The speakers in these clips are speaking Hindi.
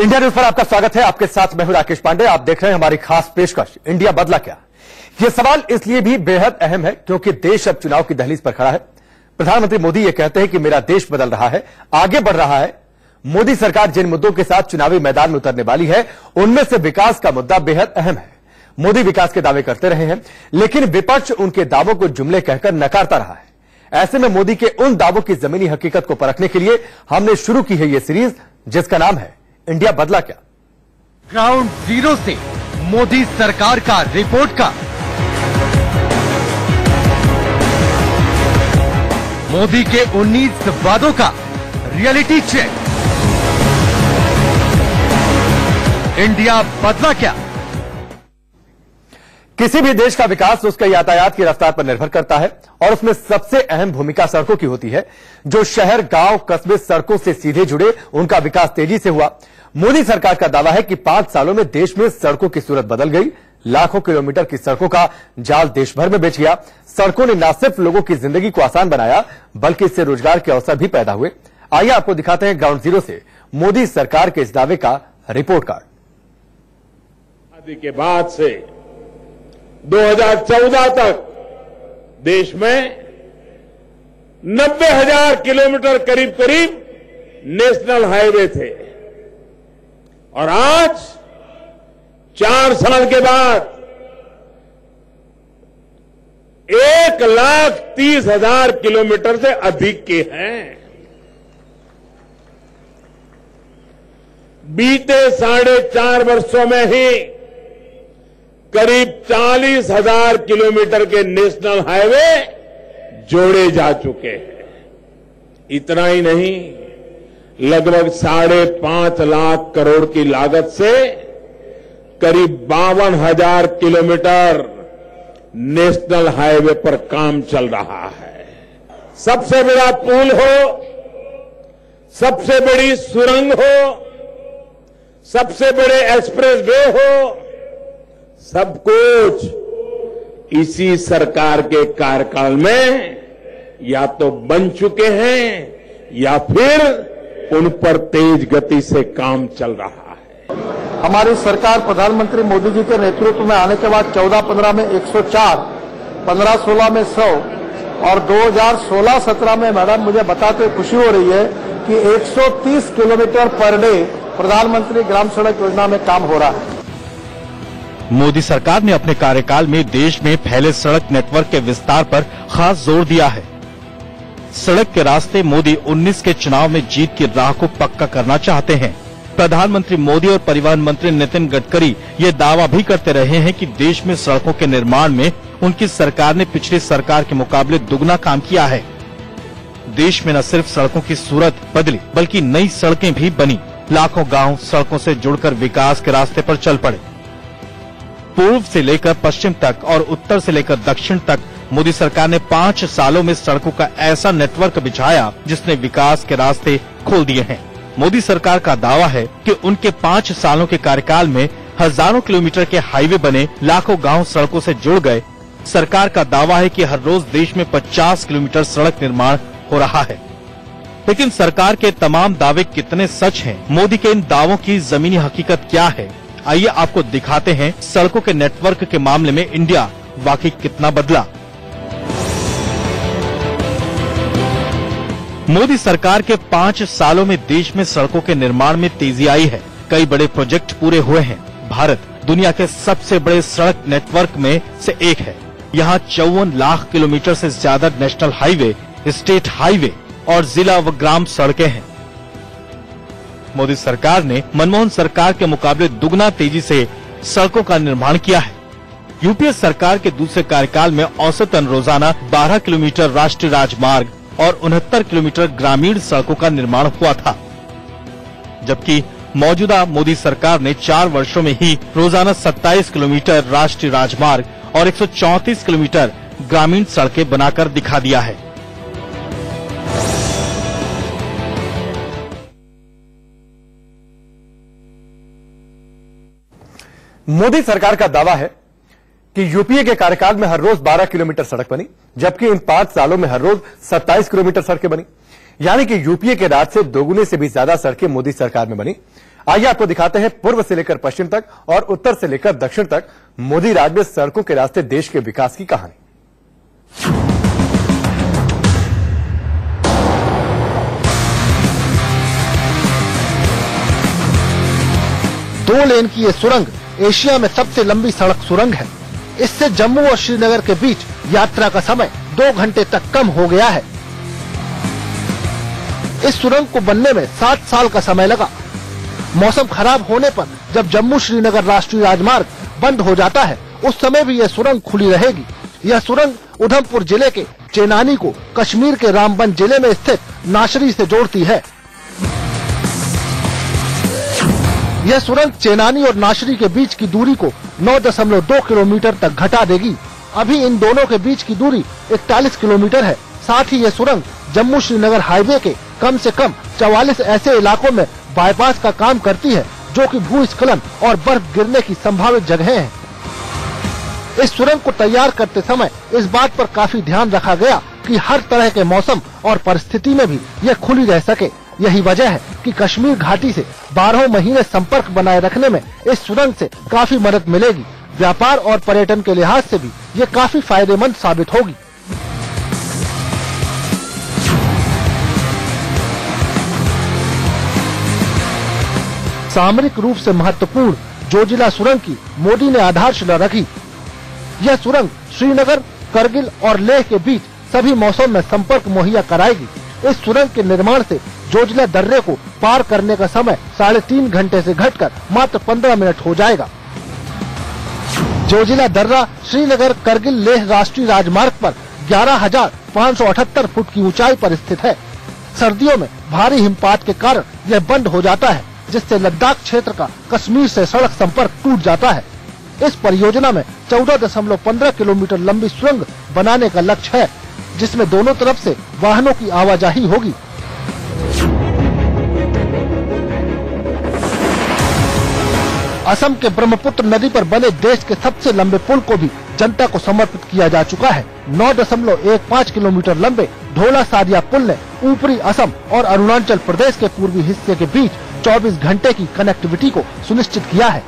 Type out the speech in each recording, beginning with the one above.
इंडिया न्यूज पर आपका स्वागत है। आपके साथ मैं हूं राकेश पांडे। आप देख रहे हैं हमारी खास पेशकश इंडिया बदला क्या। यह सवाल इसलिए भी बेहद अहम है क्योंकि देश अब चुनाव की दहलीज पर खड़ा है। प्रधानमंत्री मोदी ये कहते हैं कि मेरा देश बदल रहा है, आगे बढ़ रहा है। मोदी सरकार जिन मुद्दों के साथ चुनावी मैदान में उतरने वाली है उनमें से विकास का मुद्दा बेहद अहम है। मोदी विकास के दावे करते रहे हैं, लेकिन विपक्ष उनके दावों को जुमले कहकर नकारता रहा है। ऐसे में मोदी के उन दावों की जमीनी हकीकत को परखने के लिए हमने शुरू की है यह सीरीज, जिसका नाम है इंडिया बदला क्या। ग्राउंड जीरो से मोदी सरकार का रिपोर्ट का, मोदी के 19 वादों का रियलिटी चेक। इंडिया बदला क्या। किसी भी देश का विकास उसके यातायात की रफ्तार पर निर्भर करता है और उसमें सबसे अहम भूमिका सड़कों की होती है। जो शहर, गांव, कस्बे सड़कों से सीधे जुड़े, उनका विकास तेजी से हुआ। मोदी सरकार का दावा है कि 5 सालों में देश में सड़कों की सूरत बदल गई। लाखों किलोमीटर की सड़कों का जाल देश भर में बिछ गया। सड़कों ने न सिर्फ लोगों की जिंदगी को आसान बनाया, बल्कि इससे रोजगार के अवसर भी पैदा हुए। आइए आपको दिखाते हैं ग्राउंड जीरो से मोदी सरकार के इस दावे का रिपोर्ट कार्ड। आजादी के बाद से 2014 तक देश में 90,000 किलोमीटर करीब करीब नेशनल हाईवे थे और आज 4 साल के बाद 1,30,000 किलोमीटर से अधिक के हैं। बीते 4.5 वर्षों में ही करीब 40,000 किलोमीटर के नेशनल हाईवे जोड़े जा चुके हैं। इतना ही नहीं, लगभग 5.5 लाख करोड़ की लागत से करीब 52,000 किलोमीटर नेशनल हाईवे पर काम चल रहा है। सबसे बड़ा पुल हो, सबसे बड़ी सुरंग हो, सबसे बड़े एक्सप्रेस वे हो, सब कुछ इसी सरकार के कार्यकाल में या तो बन चुके हैं या फिर उन पर तेज गति से काम चल रहा है। हमारी सरकार प्रधानमंत्री मोदी जी के नेतृत्व में आने के बाद 14-15 में 104, 15-16 में 100 और 2016-17 में मैडम मुझे बताते हुए खुशी हो रही है कि 130 किलोमीटर पर डे प्रधानमंत्री ग्राम सड़क योजना में काम हो रहा है। मोदी सरकार ने अपने कार्यकाल में देश में फैले सड़क नेटवर्क के विस्तार पर खास जोर दिया है। सड़क के रास्ते मोदी 19 के चुनाव में जीत की राह को पक्का करना चाहते हैं। प्रधानमंत्री मोदी और परिवहन मंत्री नितिन गडकरी ये दावा भी करते रहे हैं कि देश में सड़कों के निर्माण में उनकी सरकार ने पिछली सरकार के मुकाबले दुगना काम किया है। देश में न सिर्फ सड़कों की सूरत बदली, बल्कि नई सड़कें भी बनी। लाखों गांव सड़कों से जुड़कर विकास के रास्ते पर चल पड़े। पूर्व से लेकर पश्चिम तक और उत्तर से लेकर दक्षिण तक मोदी सरकार ने 5 सालों में सड़कों का ऐसा नेटवर्क बिछाया जिसने विकास के रास्ते खोल दिए हैं। मोदी सरकार का दावा है कि उनके 5 सालों के कार्यकाल में हजारों किलोमीटर के हाईवे बने, लाखों गांव सड़कों से जुड़ गए। सरकार का दावा है कि हर रोज देश में 50 किलोमीटर सड़क निर्माण हो रहा है। लेकिन सरकार के तमाम दावे कितने सच हैं? मोदी के इन दावों की जमीनी हकीकत क्या है? आइए आपको दिखाते हैं सड़कों के नेटवर्क के मामले में इंडिया वाकई कितना बदला। मोदी सरकार के 5 सालों में देश में सड़कों के निर्माण में तेजी आई है। कई बड़े प्रोजेक्ट पूरे हुए हैं। भारत दुनिया के सबसे बड़े सड़क नेटवर्क में से एक है। यहाँ 54 लाख किलोमीटर से ज्यादा नेशनल हाईवे, स्टेट हाईवे और जिला व ग्राम सड़कें हैं। मोदी सरकार ने मनमोहन सरकार के मुकाबले दुगना तेजी से सड़कों का निर्माण किया है। यूपीए सरकार के दूसरे कार्यकाल में औसतन रोजाना 12 किलोमीटर राष्ट्रीय राजमार्ग और 69 किलोमीटर ग्रामीण सड़कों का निर्माण हुआ था, जबकि मौजूदा मोदी सरकार ने 4 वर्षों में ही रोजाना 27 किलोमीटर राष्ट्रीय राजमार्ग और 134 किलोमीटर ग्रामीण सड़कें बनाकर दिखा दिया है। मोदी सरकार का दावा है कि यूपीए के कार्यकाल में हर रोज 12 किलोमीटर सड़क बनी, जबकि इन 5 सालों में हर रोज 27 किलोमीटर सड़कें बनी। यानी कि यूपीए के राज से दोगुने से भी ज्यादा सड़कें मोदी सरकार में बनी। आइए आपको दिखाते हैं पूर्व से लेकर पश्चिम तक और उत्तर से लेकर दक्षिण तक मोदी राज में सड़कों के रास्ते देश के विकास की कहानी। 2 लेन की ये सुरंग एशिया में सबसे लंबी सड़क सुरंग है। इससे जम्मू और श्रीनगर के बीच यात्रा का समय 2 घंटे तक कम हो गया है। इस सुरंग को बनने में 7 साल का समय लगा। मौसम खराब होने पर जब जम्मू श्रीनगर राष्ट्रीय राजमार्ग बंद हो जाता है, उस समय भी यह सुरंग खुली रहेगी। यह सुरंग उधमपुर जिले के चेनानी को कश्मीर के रामबन जिले में स्थित नाशरी से जोड़ती है। यह सुरंग चेनानी और नाशरी के बीच की दूरी को 9.2 किलोमीटर तक घटा देगी। अभी इन दोनों के बीच की दूरी 41 किलोमीटर है। साथ ही यह सुरंग जम्मू श्रीनगर हाईवे के कम से कम 44 ऐसे इलाकों में बाईपास का काम करती है, जो कि भूस्खलन और बर्फ गिरने की संभावित जगहें हैं। इस सुरंग को तैयार करते समय इस बात पर काफी ध्यान रखा गया कि हर तरह के मौसम और परिस्थिति में भी यह खुली रह सके। यही वजह है कि कश्मीर घाटी से 12 महीने संपर्क बनाए रखने में इस सुरंग से काफी मदद मिलेगी। व्यापार और पर्यटन के लिहाज से भी ये काफी फायदेमंद साबित होगी। सामरिक रूप से महत्वपूर्ण जोजिला सुरंग की मोदी ने आधारशिला रखी। यह सुरंग श्रीनगर, करगिल और लेह के बीच सभी मौसम में संपर्क मुहैया कराएगी। इस सुरंग के निर्माण से जोजिला दर्रे को पार करने का समय 3.5 घंटे से घटकर मात्र 15 मिनट हो जाएगा। जोजिला दर्रा श्रीनगर करगिल लेह राष्ट्रीय राजमार्ग पर 11,578 फुट की ऊंचाई पर स्थित है। सर्दियों में भारी हिमपात के कारण यह बंद हो जाता है, जिससे लद्दाख क्षेत्र का कश्मीर से सड़क संपर्क टूट जाता है। इस परियोजना में 14.15 किलोमीटर लंबी सुरंग बनाने का लक्ष्य है, जिसमें दोनों तरफ से वाहनों की आवाजाही होगी। असम के ब्रह्मपुत्र नदी पर बने देश के सबसे लंबे पुल को भी जनता को समर्पित किया जा चुका है। 9.15 किलोमीटर लंबे ढोला सादिया पुल ने ऊपरी असम और अरुणाचल प्रदेश के पूर्वी हिस्से के बीच 24 घंटे की कनेक्टिविटी को सुनिश्चित किया है।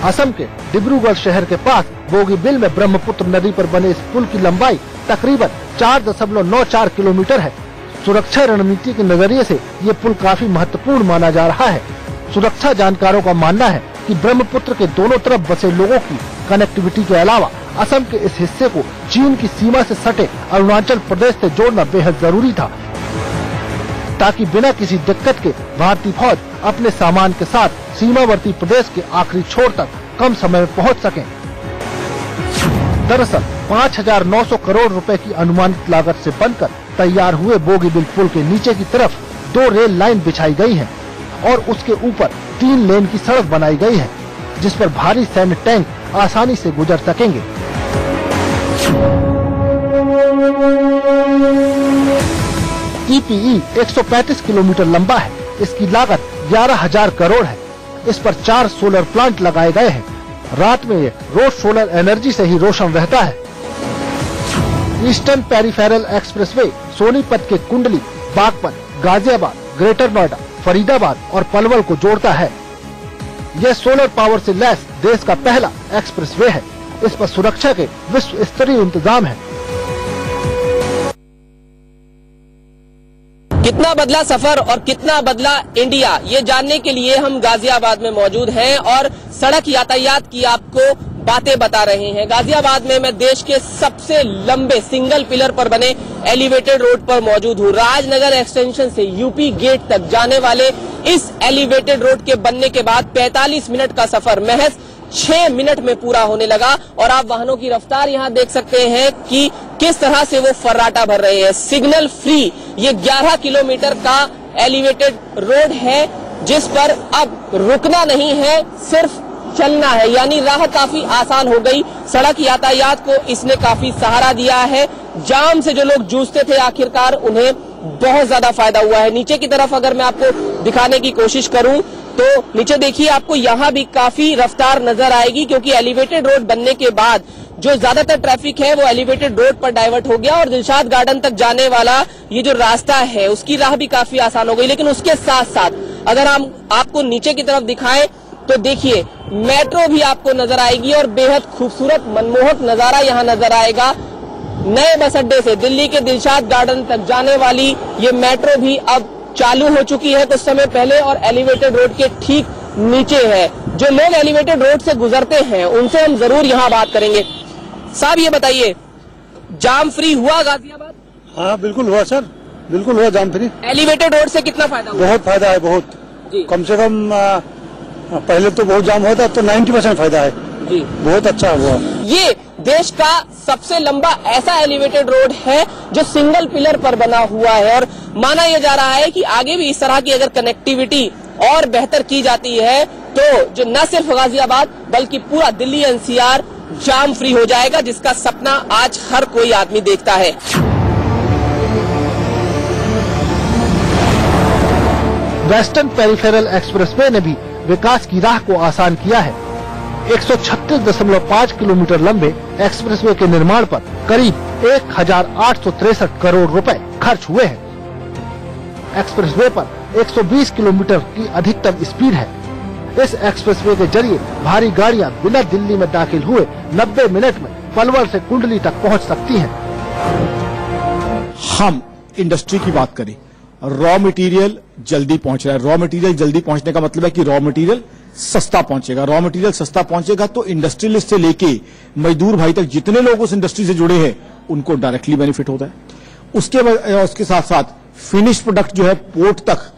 असम के डिब्रूगढ़ शहर के पास बोगीबिल में ब्रह्मपुत्र नदी पर बने इस पुल की लंबाई तकरीबन 4.94 किलोमीटर है। सुरक्षा रणनीति के नजरिए से ये पुल काफी महत्वपूर्ण माना जा रहा है। सुरक्षा जानकारों का मानना है कि ब्रह्मपुत्र के दोनों तरफ बसे लोगों की कनेक्टिविटी के अलावा असम के इस हिस्से को चीन की सीमा से सटे अरुणाचल प्रदेश से जोड़ना बेहद जरूरी था, ताकि बिना किसी दिक्कत के भारतीय फौज अपने सामान के साथ सीमावर्ती प्रदेश के आखिरी छोर तक कम समय में पहुंच सके। दरअसल 5,900 करोड़ रुपए की अनुमानित लागत से बनकर तैयार हुए बोगीबिल पुल के नीचे की तरफ 2 रेल लाइन बिछाई गई है और उसके ऊपर 3 लेन की सड़क बनाई गई है, जिस पर भारी सैन्य टैंक आसानी से गुजर सकेंगे। TPE 135 किलोमीटर लंबा है। इसकी लागत 11,000 करोड़ है। इस पर 4 सोलर प्लांट लगाए गए हैं। रात में ये रोज सोलर एनर्जी से ही रोशन रहता है। ईस्टर्न पेरिफेरल एक्सप्रेसवे सोनीपत के कुंडली, बागपत, गाजियाबाद, ग्रेटर नोएडा, फरीदाबाद और पलवल को जोड़ता है। यह सोलर पावर से लैस देश का पहला एक्सप्रेसवे है। इस पर सुरक्षा के विश्व स्तरीय इंतजाम है। कितना बदला सफर और कितना बदला इंडिया, ये जानने के लिए हम गाजियाबाद में मौजूद हैं और सड़क यातायात की आपको बातें बता रहे हैं। गाजियाबाद में मैं देश के सबसे लंबे सिंगल पिलर पर बने एलिवेटेड रोड पर मौजूद हूँ। राजनगर एक्सटेंशन से यूपी गेट तक जाने वाले इस एलिवेटेड रोड के बनने के बाद 45 मिनट का सफर महज 6 मिनट में पूरा होने लगा। और आप वाहनों की रफ्तार यहाँ देख सकते हैं कि किस तरह से वो फर्राटा भर रहे हैं। सिग्नल फ्री ये 11 किलोमीटर का एलिवेटेड रोड है, जिस पर अब रुकना नहीं है, सिर्फ चलना है, यानी राह काफी आसान हो गई। सड़क यातायात को इसने काफी सहारा दिया है। जाम से जो लोग जूझते थे, आखिरकार उन्हें बहुत ज्यादा फायदा हुआ है। नीचे की तरफ अगर मैं आपको दिखाने की कोशिश करूं तो नीचे देखिए, आपको यहाँ भी काफी रफ्तार नजर आएगी, क्योंकि एलिवेटेड रोड बनने के बाद जो ज्यादातर ट्रैफिक है वो एलिवेटेड रोड पर डाइवर्ट हो गया और दिलशाद गार्डन तक जाने वाला ये जो रास्ता है उसकी राह भी काफी आसान हो गई। लेकिन उसके साथ साथ अगर हम आपको नीचे की तरफ दिखाएं तो देखिए मेट्रो भी आपको नजर आएगी और बेहद खूबसूरत मनमोहक नजारा यहाँ नजर आएगा। नए बस अड्डे से दिल्ली के दिलशाद गार्डन तक जाने वाली ये मेट्रो भी अब चालू हो चुकी है कुछ समय पहले और एलिवेटेड रोड के ठीक नीचे है। जो लोग एलिवेटेड रोड से गुजरते हैं उनसे हम जरूर यहाँ बात करेंगे। साहब ये बताइए, जाम फ्री हुआ गाजियाबाद? हाँ बिल्कुल हुआ सर, बिल्कुल हुआ जाम फ्री। एलिवेटेड रोड से कितना फायदा हुआ? बहुत फायदा है, बहुत जी। कम से कम पहले तो बहुत जाम हुआ था, अब तो 90% फायदा है जी, बहुत अच्छा हुआ। ये देश का सबसे लंबा ऐसा एलिवेटेड रोड है जो सिंगल पिलर पर बना हुआ है और माना यह जा रहा है कि आगे भी इस तरह की अगर कनेक्टिविटी और बेहतर की जाती है तो जो न सिर्फ गाजियाबाद बल्कि पूरा दिल्ली एनसीआर जाम फ्री हो जाएगा, जिसका सपना आज हर कोई आदमी देखता है। वेस्टर्न पेरिफेरल एक्सप्रेसवे ने भी विकास की राह को आसान किया है। 136.5 किलोमीटर लंबे एक्सप्रेसवे के निर्माण पर करीब 1863 करोड़ रुपए खर्च हुए हैं। एक्सप्रेसवे पर 120 किलोमीटर की अधिकतम स्पीड है। इस एक्सप्रेसवे के जरिए भारी गाड़ियां बिना दिल्ली में दाखिल हुए 90 मिनट में पलवल से कुंडली तक पहुंच सकती हैं। हम इंडस्ट्री की बात करें, रॉ मटेरियल जल्दी पहुंच रहा है। रॉ मटेरियल जल्दी पहुंचने का मतलब है कि रॉ मटेरियल सस्ता पहुंचेगा। रॉ मटेरियल सस्ता पहुंचेगा तो इंडस्ट्रियलिस्ट से लेके मजदूर भाई तक जितने लोग उस इंडस्ट्री से जुड़े हैं उनको डायरेक्टली बेनिफिट होता है। उसके साथ साथ फिनिश प्रोडक्ट जो है पोर्ट तक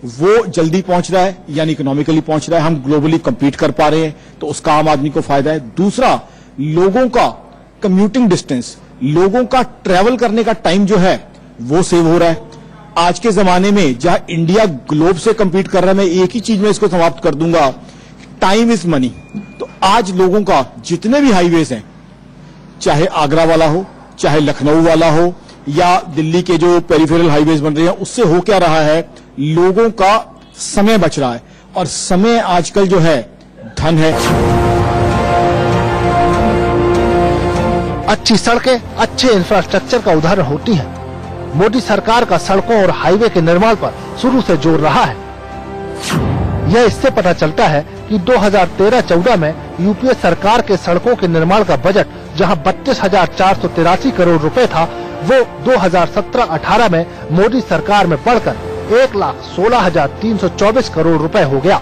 वो जल्दी पहुंच रहा है, यानी इकोनॉमिकली पहुंच रहा है। हम ग्लोबली कंपीट कर पा रहे हैं तो उसका आम आदमी को फायदा है। दूसरा, लोगों का कम्यूटिंग डिस्टेंस, लोगों का ट्रेवल करने का टाइम जो है वो सेव हो रहा है। आज के जमाने में जहां इंडिया ग्लोब से कंपीट कर रहा है, मैं एक ही चीज में इसको समाप्त कर दूंगा, टाइम इज मनी। तो आज लोगों का जितने भी हाईवेज हैं, चाहे आगरा वाला हो, चाहे लखनऊ वाला हो या दिल्ली के जो पेरिफेरल हाईवेज बन रहे हैं, उससे हो क्या रहा है, लोगों का समय बच रहा है और समय आजकल जो है धन है। अच्छी सड़कें अच्छे इंफ्रास्ट्रक्चर का उदाहरण होती हैं। मोदी सरकार का सड़कों और हाईवे के निर्माण पर शुरू से जोर रहा है। यह इससे पता चलता है कि 2013-14 में यूपीए सरकार के सड़कों के निर्माण का बजट जहां 32,483 करोड़ रुपए था, वो 2017-18 में मोदी सरकार में बढ़कर 1,16,324 करोड़ रुपए हो गया।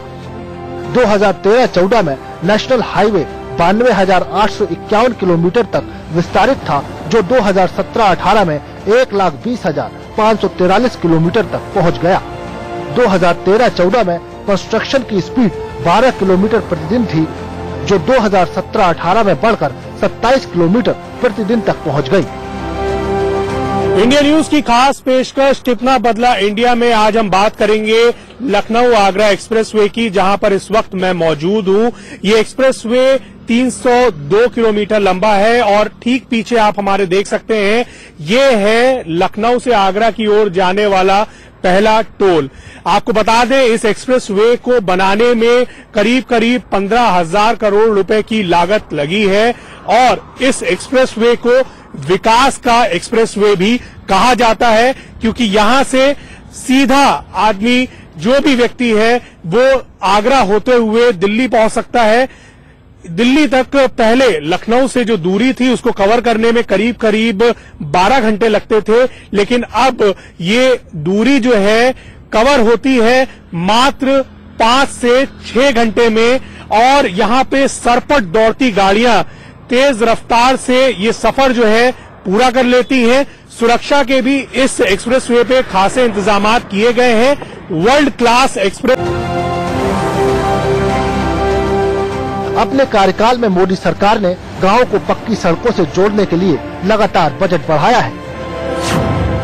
2013-14 में नेशनल हाईवे 92,851 किलोमीटर तक विस्तारित था, जो 2017-18 में 1,20,543 किलोमीटर तक पहुंच गया। 2013-14 में कंस्ट्रक्शन की स्पीड 12 किलोमीटर प्रतिदिन थी, जो 2017-18 में बढ़कर 27 किलोमीटर प्रतिदिन तक पहुंच गई। इंडिया न्यूज की खास पेशकश कितना बदला इंडिया में। आज हम बात करेंगे लखनऊ आगरा एक्सप्रेसवे की, जहां पर इस वक्त मैं मौजूद हूं। ये एक्सप्रेसवे 302 किलोमीटर लंबा है और ठीक पीछे आप हमारे देख सकते हैं, ये है लखनऊ से आगरा की ओर जाने वाला पहला टोल। आपको बता दें, इस एक्सप्रेसवे को बनाने में करीब 15,000 करोड़ रुपए की लागत लगी है और इस एक्सप्रेसवे को विकास का एक्सप्रेसवे भी कहा जाता है, क्योंकि यहां से सीधा आदमी, जो भी व्यक्ति है, वो आगरा होते हुए दिल्ली पहुंच सकता है। दिल्ली तक पहले लखनऊ से जो दूरी थी उसको कवर करने में करीब 12 घंटे लगते थे, लेकिन अब ये दूरी जो है कवर होती है मात्र 5 से 6 घंटे में। और यहां पे सरपट दौड़ती गाड़ियां तेज रफ्तार से ये सफर जो है पूरा कर लेती हैं। सुरक्षा के भी इस एक्सप्रेसवे पे खासे इंतजाम किए गए हैं। World class express. अपने कार्यकाल में मोदी सरकार ने गांवों को पक्की सड़कों से जोड़ने के लिए लगातार बजट बढ़ाया है।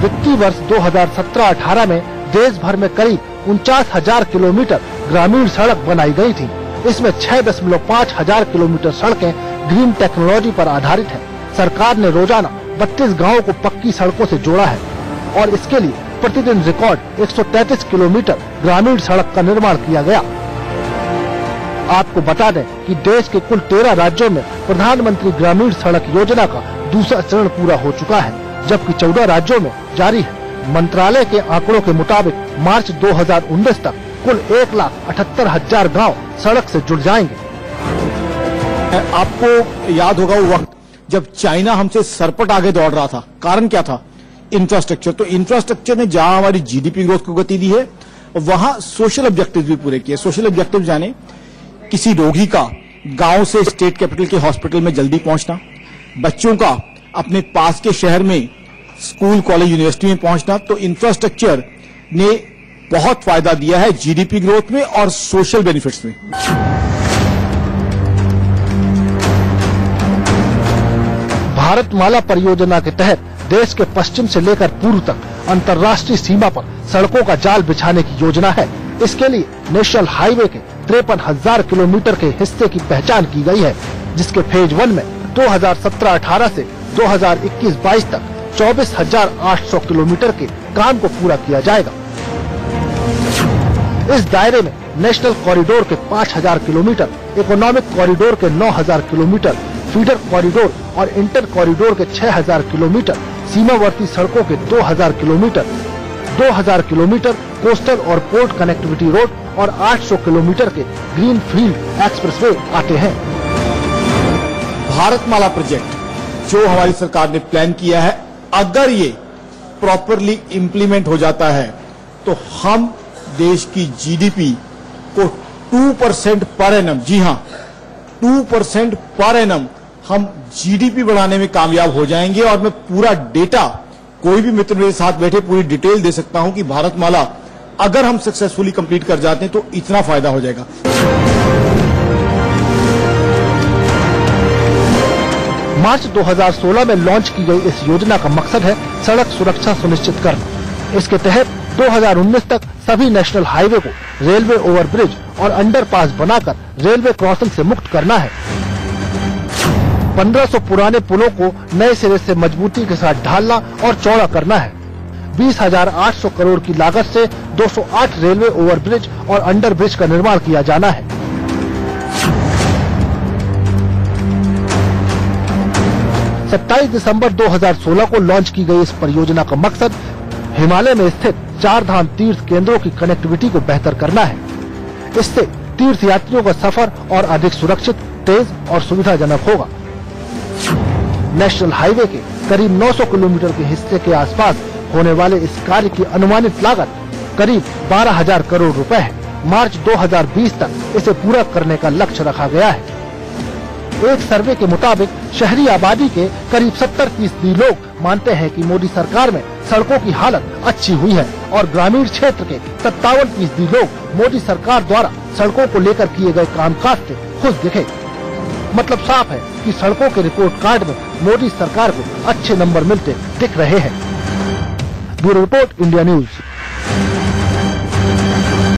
वित्तीय वर्ष 2017-18 में देश भर में करीब 49,000 किलोमीटर ग्रामीण सड़क बनाई गई थी। इसमें 6.5 हजार किलोमीटर सड़कें ग्रीन टेक्नोलॉजी पर आधारित है। सरकार ने रोजाना 32 गांवों को पक्की सड़कों से जोड़ा है और इसके लिए प्रतिदिन रिकॉर्ड 133 किलोमीटर ग्रामीण सड़क का निर्माण किया गया। आपको बता दें कि देश के कुल 13 राज्यों में प्रधानमंत्री ग्रामीण सड़क योजना का दूसरा चरण पूरा हो चुका है, जबकि 14 राज्यों में जारी है। मंत्रालय के आंकड़ों के मुताबिक मार्च 2019 तक कुल 1,78,000 गाँव सड़क से जुड़ जाएंगे। आपको याद होगा वो वक्त जब चाइना हमसे सरपट आगे दौड़ रहा था। कारण क्या था? इंफ्रास्ट्रक्चर। तो इंफ्रास्ट्रक्चर ने जहां हमारी जीडीपी ग्रोथ को गति दी है, वहां सोशल ऑब्जेक्टिव्स भी पूरे किए। सोशल ऑब्जेक्टिव जाने, किसी रोगी का गांव से स्टेट कैपिटल के हॉस्पिटल में जल्दी पहुंचना, बच्चों का अपने पास के शहर में स्कूल, कॉलेज, यूनिवर्सिटी में पहुंचना। तो इंफ्रास्ट्रक्चर ने बहुत फायदा दिया है जीडीपी ग्रोथ में और सोशल बेनिफिट्स में। भारतमाला परियोजना के तहत देश के पश्चिम से लेकर पूर्व तक अंतर्राष्ट्रीय सीमा पर सड़कों का जाल बिछाने की योजना है। इसके लिए नेशनल हाईवे के 53,000 किलोमीटर के हिस्से की पहचान की गई है, जिसके फेज 1 में 2017-18 से 2021-22 तक 24,800 किलोमीटर के काम को पूरा किया जाएगा। इस दायरे में नेशनल कॉरिडोर के 5,000 किलोमीटर, इकोनॉमिक कॉरिडोर के 9,000 किलोमीटर, फीडर कॉरिडोर और इंटर कॉरिडोर के 6,000 किलोमीटर, सीमावर्ती सड़कों के 2,000 किलोमीटर, 2,000 किलोमीटर कोस्टल और पोर्ट कनेक्टिविटी रोड और 800 किलोमीटर के ग्रीन फील्ड एक्सप्रेसवे आते हैं। भारतमाला प्रोजेक्ट जो हमारी सरकार ने प्लान किया है, अगर ये प्रॉपरली इम्प्लीमेंट हो जाता है तो हम देश की जीडीपी को 2% पर एनम, जी हां 2% पर एनम हम जीडीपी बढ़ाने में कामयाब हो जाएंगे। और मैं पूरा डेटा, कोई भी मित्र मेरे साथ बैठे पूरी डिटेल दे सकता हूं कि भारतमाला अगर हम सक्सेसफुली कंप्लीट कर जाते हैं तो इतना फायदा हो जाएगा। मार्च 2016 में लॉन्च की गई इस योजना का मकसद है सड़क सुरक्षा सुनिश्चित करना। इसके तहत 2019 तक सभी नेशनल हाईवे को रेलवे ओवरब्रिज और अंडरपास बनाकर रेलवे क्रॉसिंग से मुक्त करना है। 1500 पुराने पुलों को नए सिरे से मजबूती के साथ ढालना और चौड़ा करना है। 20,800 करोड़ की लागत से 208 रेलवे ओवरब्रिज और अंडरब्रिज का निर्माण किया जाना है। दिसंबर 2016 को लॉन्च की गई इस परियोजना का मकसद हिमालय में स्थित 4 धाम तीर्थ केंद्रों की कनेक्टिविटी को बेहतर करना है। इससे तीर्थ यात्रियों का सफर और अधिक सुरक्षित, तेज और सुविधाजनक होगा। नेशनल हाईवे के करीब 900 किलोमीटर के हिस्से के आसपास होने वाले इस कार्य की अनुमानित लागत करीब 12,000 करोड़ रुपए है। मार्च 2020 तक इसे पूरा करने का लक्ष्य रखा गया है। एक सर्वे के मुताबिक शहरी आबादी के करीब 70% लोग मानते हैं कि मोदी सरकार में सड़कों की हालत अच्छी हुई है और ग्रामीण क्षेत्र के 57% लोग मोदी सरकार द्वारा सड़कों को लेकर किए गए कामकाज से खुश दिखे। मतलब साफ है कि सड़कों के रिपोर्ट कार्ड में मोदी सरकार को अच्छे नंबर मिलते दिख रहे हैं। Bureau report, India news.